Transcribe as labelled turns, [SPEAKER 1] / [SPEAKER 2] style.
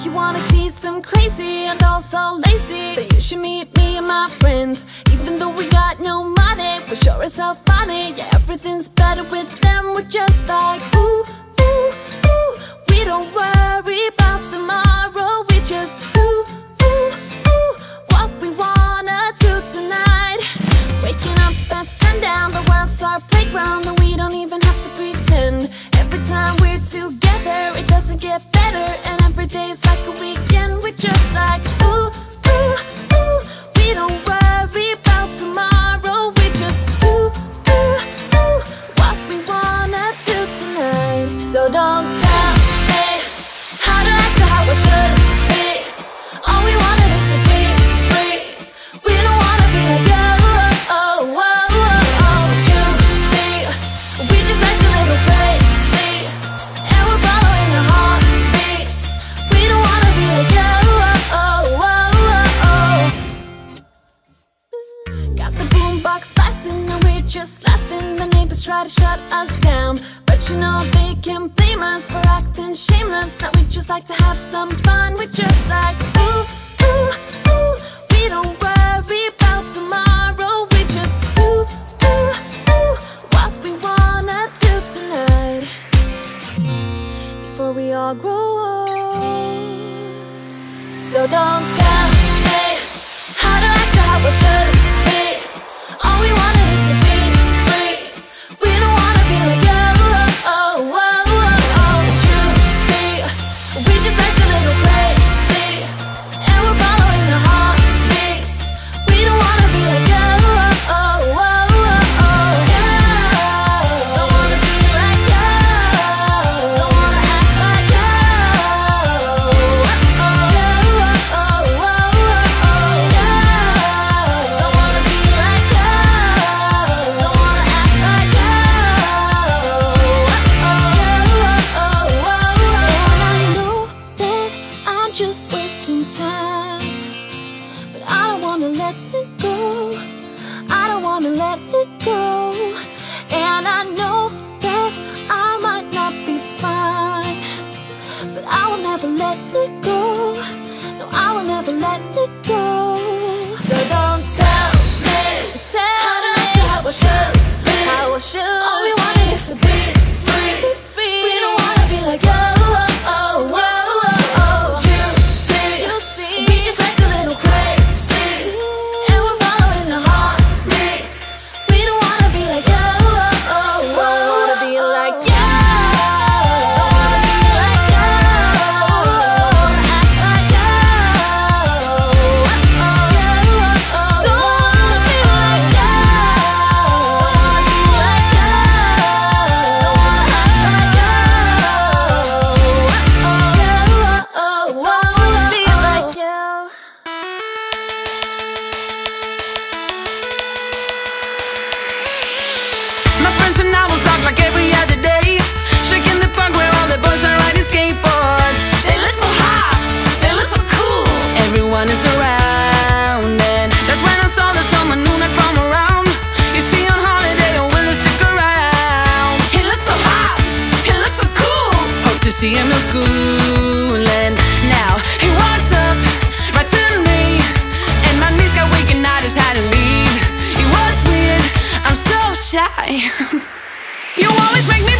[SPEAKER 1] You wanna see some crazy and also lazy, then you should meet me and my friends. Even though we got no money, we're sure as hell funny. Yeah, everything's better with them. We're just like ooh, ooh, ooh. We don't worry about tomorrow. We just ooh, ooh, ooh. What we wanna do tonight. Waking up at sundown, the world's our playground, and we don't even have to pretend. Every time we're together, it doesn't get better, and every day's like a weekend. We're just like ooh, ooh, ooh. We don't worry about tomorrow. We just ooh, ooh, ooh. What we wanna do tonight. So don't tell me how to act or how I should be. All we wanted is to be free. We don't wanna be like you. Oh, oh, oh, oh, you see, we just act a little crazy, and we're following our heartbeats. We don't wanna be like you. Oh, oh, oh, oh. Got the boombox blasting, and we're just laughing. The neighbors try to shut us down, but you know they can't blame us for acting shameless. Now we just like to have some fun. We're just like ooh, ooh, ooh. We don't worry about tomorrow. We just ooh, ooh, ooh. What we wanna do tonight. Before we all grow old. So don't tell me how to act or how I should be. All we wanted is to be free. We don't wanna be like you. Oh, oh, oh, oh. You see, we just act a little crazy, and we're following our heartbeats. We don't wanna be like you. Oh, oh, oh, oh. Yeah. Don't wanna be like you. Don't wanna act like you. Oh, oh, oh, oh, oh. Yeah. Don't wanna be like you. Don't wanna act like you. Oh, oh, oh, oh. And I know that I'm just wasting time, but I don't wanna let it go. I don't wanna let it go. And I know that I might not be fine, but I will never let it go. No, I will never let it go. So don't tell me how to act or how I should be. How I should. All we wanted is to be free. We don't wanna be like you. Oh, oh, oh, oh. You see, we just act a little crazy, and we're following our heartbeats. We don't wanna be like you. Oh, oh, don't wanna be like you. Don't wanna be like you. Act like you. Oh, oh, oh. Don't wanna be like you. Don't wanna be like you. Don't wanna act like you. Oh, oh, oh. Don't wanna be like you.
[SPEAKER 2] My friends and I will talk like every other day, shaking the park where all the boys are riding skateboards. They look so hot, they look so cool. Everyone is around, and that's when I saw that someone new not from around. Is he on holiday or will he stick around? He looks so hot, he looks so cool. Hope to see him in school. And now he walked up right to me, and my knees got weak and I just had to leave. It was weird, I'm so shy. You always make me